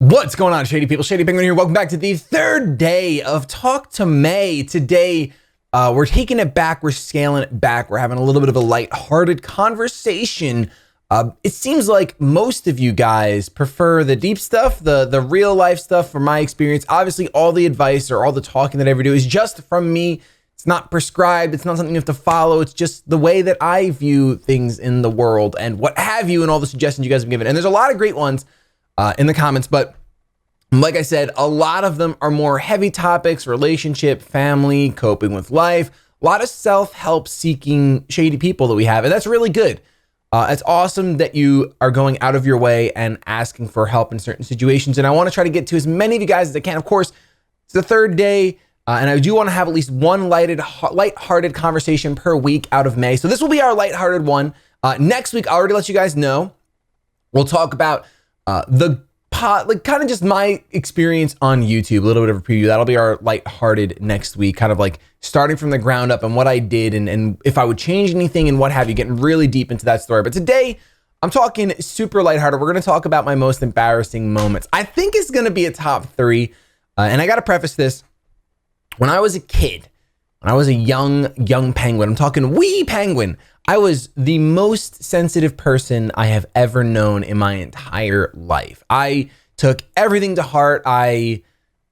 What's going on, Shady people? ShadyPenguinn here. Welcome back to the third day of Talk to May. Today, we're taking it back. We're scaling it back. We're having a little bit of a lighthearted conversation. It seems like most of you guys prefer the deep stuff, the real life stuff. From my experience, obviously, all the advice or all the talking that I ever do is just from me. It's not prescribed. It's not something you have to follow. It's just the way that I view things in the world and what have you, and all the suggestions you guys have given. And there's a lot of great ones in the comments, but like I said, a lot of them are more heavy topics: relationship, family, coping with life, a lot of self-help seeking shady people that we have. And that's really good. It's awesome that you are going out of your way and asking for help in certain situations. And I want to try to get to as many of you guys as I can. Of course, it's the third day, and I do want to have at least one lighthearted conversation per week out of May. So this will be our lighthearted one. Next week, I already let you guys know, we'll talk about kind of just my experience on YouTube, a little bit of a preview. That'll be our lighthearted next week, kind of like starting from the ground up and what I did and if I would change anything and what have you, getting really deep into that story. But today, I'm talking super lighthearted. We're going to talk about my most embarrassing moments. I think it's going to be a top three. And I got to preface this. When I was a kid, when I was a young penguin, I'm talking wee penguin, I was the most sensitive person I have ever known in my entire life. I took everything to heart. I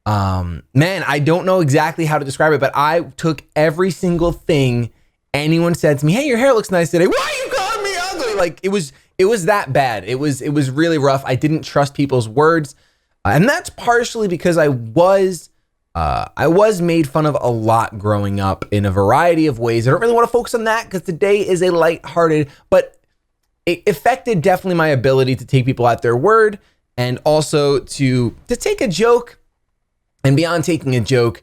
don't know exactly how to describe it, but I took every single thing anyone said to me. Hey, your hair looks nice today. Why are you calling me ugly? Like it was that bad. It was really rough. I didn't trust people's words. And that's partially because I was made fun of a lot growing up in a variety of ways. I don't really want to focus on that because today is a lighthearted, but it affected definitely my ability to take people at their word and also to take a joke and beyond taking a joke,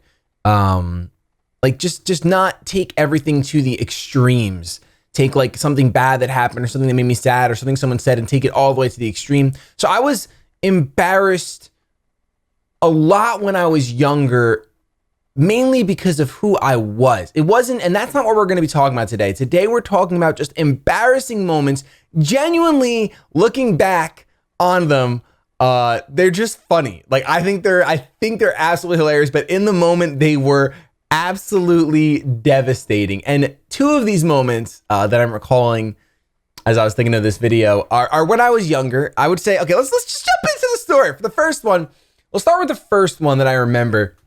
just not take everything to the extremes. Take like something bad that happened or something that made me sad or something someone said and take it all the way to the extreme. So I was embarrassed a lot when I was younger, mainly because of who I was. It wasn't, and that's not what we're going to be talking about today. Today, we're talking about just embarrassing moments. Genuinely looking back on them, they're just funny. Like I think they're absolutely hilarious, but in the moment, they were absolutely devastating. And two of these moments that I'm recalling as I was thinking of this video are when I was younger. I would say, okay, let's just jump into the story. For the first one, we'll start with the first one that I remember.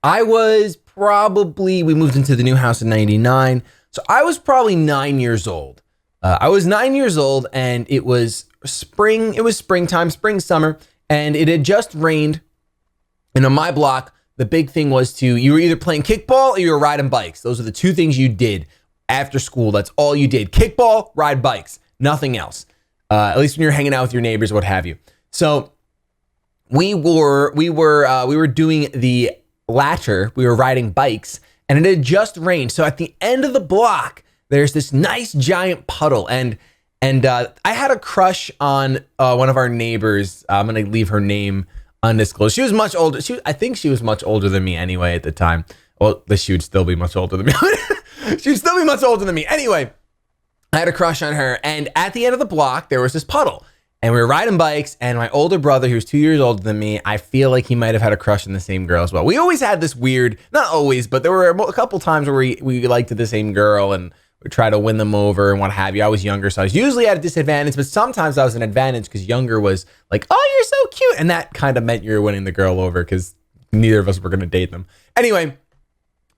I was we moved into the new house in 99. So I was probably 9 years old. I was 9 years old and it was spring. It was springtime, summer, and it had just rained. And on my block, the big thing was you were either playing kickball or you were riding bikes. Those are the two things you did after school. That's all you did. Kickball, ride bikes, nothing else. At least when you're hanging out with your neighbors, what have you. So we were doing the latter. We were riding bikes and it had just rained. So at the end of the block, there's this nice giant puddle. And I had a crush on one of our neighbors. I'm going to leave her name undisclosed. She was much older. I think she was much older than me anyway at the time. Well, she would still be much older than me. She would still be much older than me. Anyway, I had a crush on her. And at the end of the block, there was this puddle. And we were riding bikes, and my older brother, who was 2 years older than me, I feel like he might have had a crush on the same girl as well. We always had this weird, not always, but there were a couple times where we liked the same girl and we try to win them over and what have you. I was younger, so I was usually at a disadvantage, but sometimes I was an advantage because younger was like, oh, you're so cute. And that kind of meant you were winning the girl over because neither of us were going to date them. Anyway,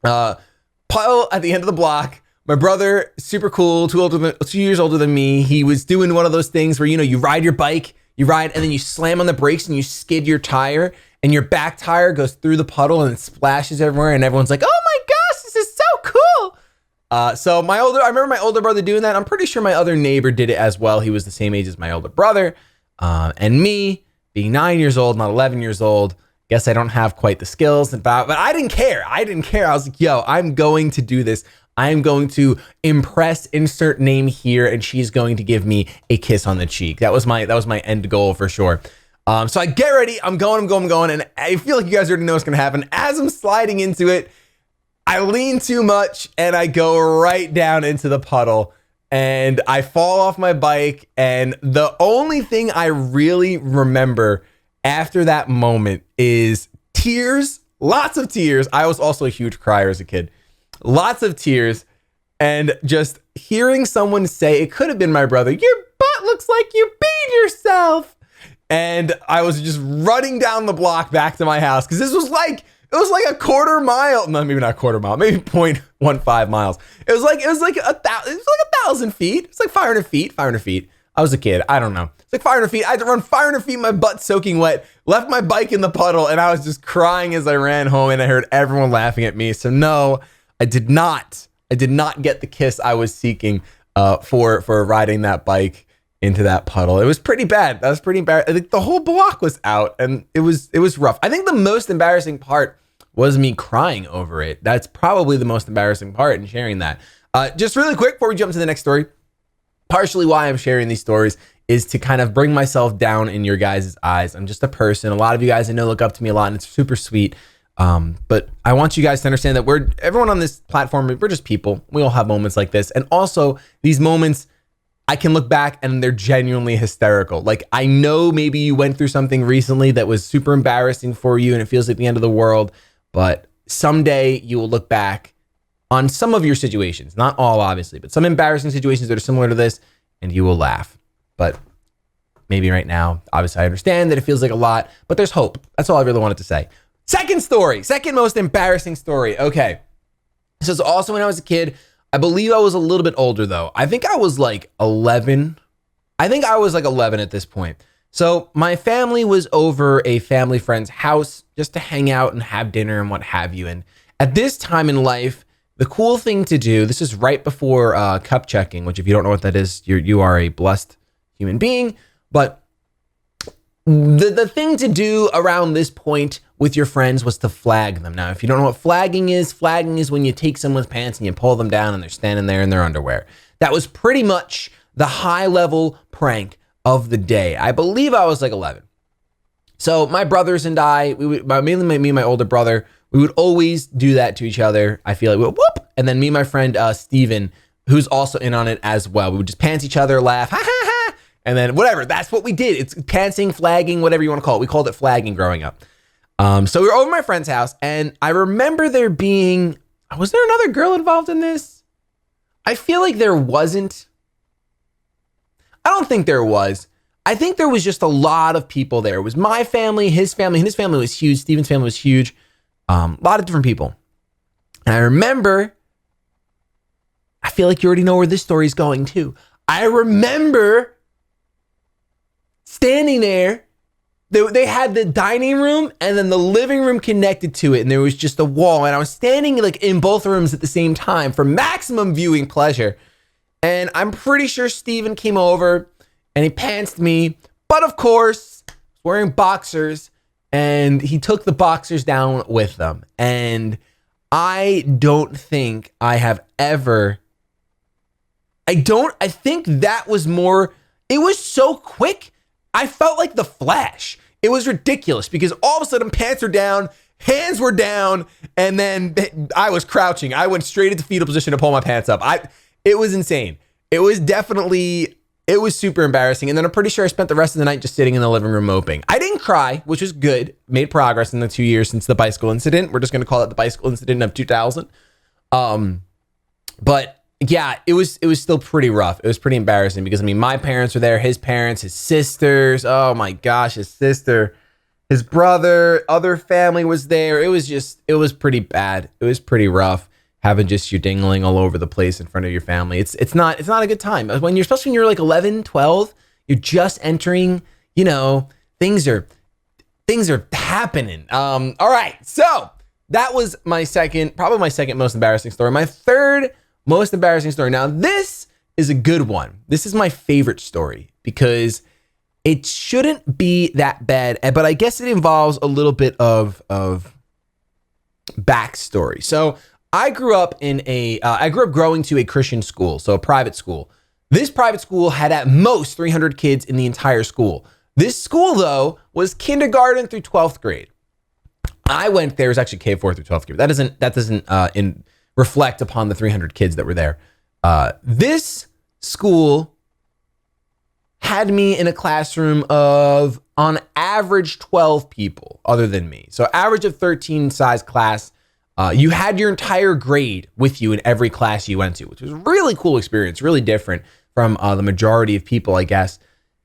puddle at the end of the block. My brother, super cool, 2 years older than me. He was doing one of those things where, you ride your bike, and then you slam on the brakes and you skid your tire and your back tire goes through the puddle and it splashes everywhere. And everyone's like, oh my gosh, this is so cool. So I remember my older brother doing that. I'm pretty sure my other neighbor did it as well. He was the same age as my older brother. And me being 9 years old, not 11 years old, guess I don't have quite the skills. But I didn't care. I was like, yo, I'm going to do this. I'm going to impress insert name here, and she's going to give me a kiss on the cheek. That was my end goal for sure. So I get ready. I'm going, and I feel like you guys already know what's gonna happen. As I'm sliding into it, I lean too much, and I go right down into the puddle, and I fall off my bike. And the only thing I really remember after that moment is tears, lots of tears. I was also a huge crier as a kid. Lots of tears, and just hearing someone say, it could have been my brother, your butt looks like you beat yourself. And I was just running down the block back to my house because it was like a quarter mile. No, maybe not a quarter mile, maybe 0.15 miles. It was like 1,000 feet. It's like 500 feet. I was a kid. I don't know. It's like 500 feet. I had to run 500 feet, my butt soaking wet, left my bike in the puddle, and I was just crying as I ran home, and I heard everyone laughing at me. So no, I did not get the kiss I was seeking for riding that bike into that puddle. It was pretty bad. That was pretty embarrassing. I think the whole block was out, and it was rough. I think the most embarrassing part was me crying over it. That's probably the most embarrassing part in sharing that. Just really quick before we jump to the next story, partially why I'm sharing these stories is to kind of bring myself down in your guys' eyes. I'm just a person. A lot of you guys I know look up to me a lot, and it's super sweet. But I want you guys to understand that everyone on this platform, we're just people. We all have moments like this. And also these moments, I can look back and they're genuinely hysterical. Like, I know maybe you went through something recently that was super embarrassing for you and it feels like the end of the world, but someday you will look back on some of your situations, not all obviously, but some embarrassing situations that are similar to this, and you will laugh. But maybe right now, obviously I understand that it feels like a lot, but there's hope. That's all I really wanted to say. Second most embarrassing story. Okay. This is also when I was a kid. I believe I was a little bit older though. I think I was like 11. I think I was like 11 at this point. So my family was over a family friend's house just to hang out and have dinner and what have you. And at this time in life, the cool thing to do, this is right before cup checking, which if you don't know what that is, you are a blessed human being. But the thing to do around this point with your friends was to flag them. Now, if you don't know what flagging is when you take someone's pants and you pull them down and they're standing there in their underwear. That was pretty much the high level prank of the day. I believe I was like 11. So my brothers and I, mainly me and my older brother, we would always do that to each other. I feel like we would whoop. And then me and my friend Steven, who's also in on it as well. We would just pants each other, laugh, ha ha ha. And then whatever, that's what we did. It's pantsing, flagging, whatever you want to call it. We called it flagging growing up. So we were over at my friend's house, and I remember was there another girl involved in this? I feel like there wasn't. I don't think there was. I think there was just a lot of people there. It was my family, his family, and his family was huge. Steven's family was huge. A lot of different people. And I remember, I feel like you already know where this story's going too. I remember standing there. They had the dining room and then the living room connected to it, and there was just a wall, and I was standing like in both rooms at the same time for maximum viewing pleasure. And I'm pretty sure Steven came over and he pantsed me, but of course wearing boxers, and he took the boxers down with them. And I don't think I have ever, I think that was more, it was so quick. I felt like the Flash. It was ridiculous because all of a sudden pants were down, hands were down, and then I was crouching. I went straight into fetal position to pull my pants up. It was insane. It was super embarrassing. And then I'm pretty sure I spent the rest of the night just sitting in the living room moping. I didn't cry, which was good. Made progress in the 2 years since the bicycle incident. We're just going to call it the bicycle incident of 2000. But yeah, it was still pretty rough. It was pretty embarrassing because, I mean, my parents were there, his parents, his sisters. Oh my gosh, his sister, his brother, other family was there. It was pretty bad. It was pretty rough having just you dingling all over the place in front of your family. It's not a good time. Especially when you're like 11, 12, you're just entering, things are happening. All right. So that was probably my second most embarrassing story. My third most embarrassing story. Now, this is a good one. This is my favorite story because it shouldn't be that bad, but I guess it involves a little bit of backstory. So I grew up going to a Christian school, so a private school. This private school had at most 300 kids in the entire school. This school, though, was kindergarten through 12th grade. I went there. It was actually K4 through 12th grade. That doesn't reflect upon the 300 kids that were there. This school had me in a classroom of, on average, 12 people other than me. So average of 13 size class. You had your entire grade with you in every class you went to, which was a really cool experience, really different from the majority of people, I guess.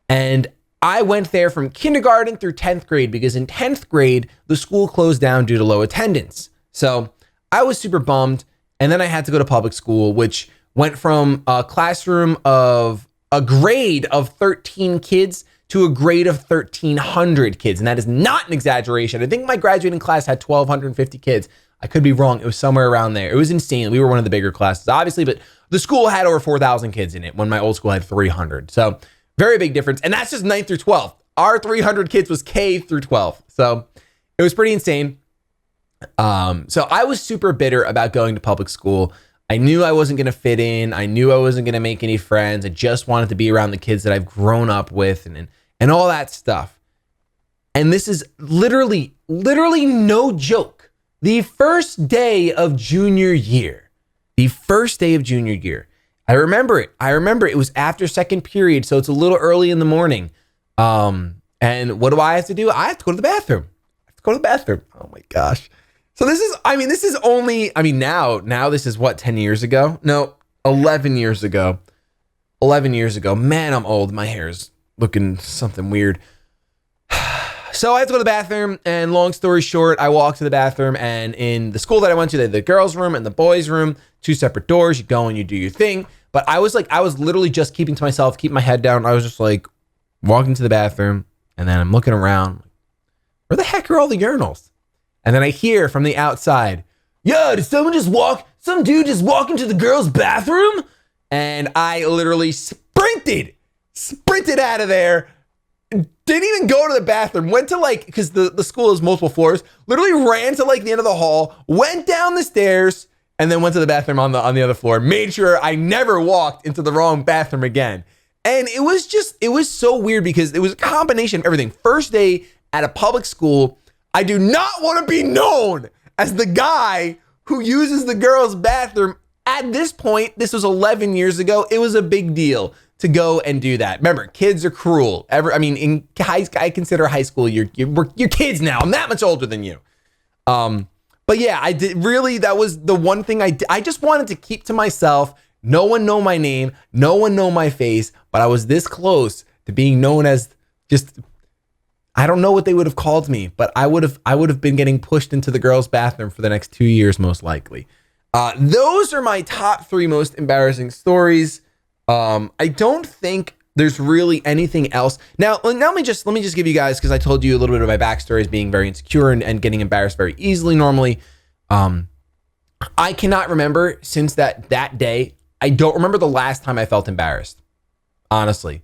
And I went there from kindergarten through 10th grade because in 10th grade, the school closed down due to low attendance. So I was super bummed. And then I had to go to public school, which went from a classroom of a grade of 13 kids to a grade of 1,300 kids. And that is not an exaggeration. I think my graduating class had 1,250 kids. I could be wrong. It was somewhere around there. It was insane. We were one of the bigger classes, obviously, but the school had over 4,000 kids in it when my old school had 300. So very big difference. And that's just 9th through 12th. Our 300 kids was K through 12. So it was pretty insane. So I was super bitter about going to public school. I knew I wasn't going to fit in. I knew I wasn't going to make any friends. I just wanted to be around the kids that I've grown up with and all that stuff. And this is literally no joke. The first day of junior year, I remember it. It was after second period. So it's a little early in the morning. And what do I have to do? I have to go to the bathroom. Oh my gosh. So this is only now this is what, 10 years ago? No, 11 years ago. Man, I'm old. My hair's looking something weird. So I have to go to the bathroom, and long story short, I walk to the bathroom, and in the school that I went to, they had the girls' room and the boys' room, 2 separate doors. You go and you do your thing. But I was literally just keeping to myself, keep my head down. I was just like walking to the bathroom, and then I'm looking around. Where the heck are all the urinals? And then I hear from the outside, yo, did some dude just walk into the girls' bathroom? And I literally sprinted out of there. Didn't even go to the bathroom. Went to because the school has multiple floors, literally ran to the end of the hall, went down the stairs, and then went to the bathroom on the other floor. Made sure I never walked into the wrong bathroom again. And it was so weird because it was a combination of everything. First day at a public school, I do not want to be known as the guy who uses the girls' bathroom. At this point, this was 11 years ago. It was a big deal to go and do that. Remember, kids are cruel. I consider high school, you're kids now. I'm that much older than you. But yeah, I did really, that was the one thing I did. I just wanted to keep to myself. No one know my name. No one know my face, but I was this close to being known as just, I don't know what they would have called me, but I would have been getting pushed into the girls' bathroom for the next 2 years, most likely. Those are my top 3 most embarrassing stories. I don't think there's really anything else. Now let me just give you guys, because I told you a little bit of my backstory as being very insecure and getting embarrassed very easily normally. I cannot remember since that day. I don't remember the last time I felt embarrassed, honestly.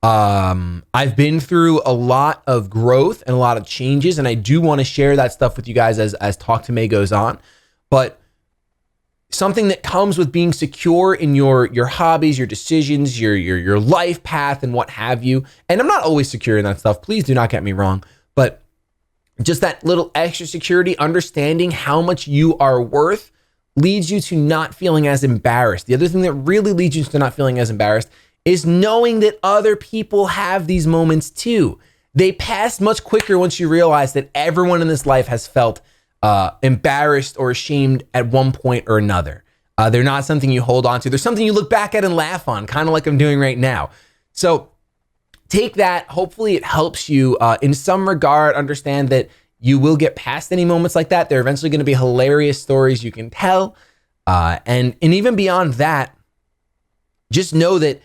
I've been through a lot of growth and a lot of changes, and I do want to share that stuff with you guys as Talk to May goes on. But something that comes with being secure in your hobbies, your decisions, your life path, and what have you. And I'm not always secure in that stuff. Please do not get me wrong. But just that little extra security, understanding how much you are worth, leads you to not feeling as embarrassed. The other thing that really leads you to not feeling as embarrassed is knowing that other people have these moments too. They pass much quicker once you realize that everyone in this life has felt embarrassed or ashamed at one point or another. They're not something you hold on to. They're something you look back at and laugh on, kind of like I'm doing right now. So take that. Hopefully it helps you in some regard understand that you will get past any moments like that. There are eventually going to be hilarious stories you can tell. And even beyond that, just know that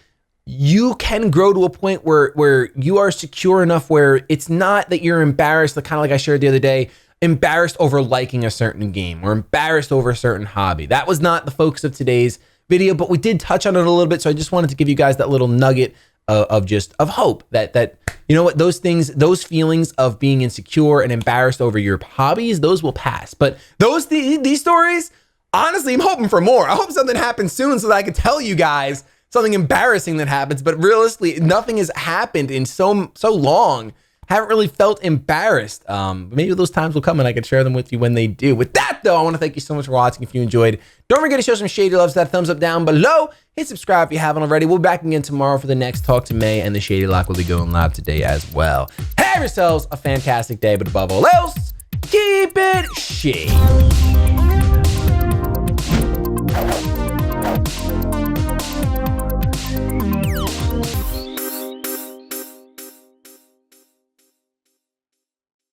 you can grow to a point where you are secure enough where it's not that you're embarrassed, kind of like I shared the other day, embarrassed over liking a certain game or embarrassed over a certain hobby. That was not the focus of today's video, but we did touch on it a little bit. So I just wanted to give you guys that little nugget of hope that, you know what, those things, those feelings of being insecure and embarrassed over your hobbies, those will pass. But these stories, honestly, I'm hoping for more. I hope something happens soon so that I can tell you guys something embarrassing that happens, but realistically, nothing has happened in so long haven't really felt embarrassed. But maybe those times will come and I can share them with you when they do. With that though, I want to thank you so much for watching. If you enjoyed, don't forget to show some shady loves, that thumbs up down below. Hit subscribe if you haven't already. We'll be back again tomorrow for the next Talk to May, and the Shady Lock will be going live today as well. Have yourselves a fantastic day, but above all else, keep it shady.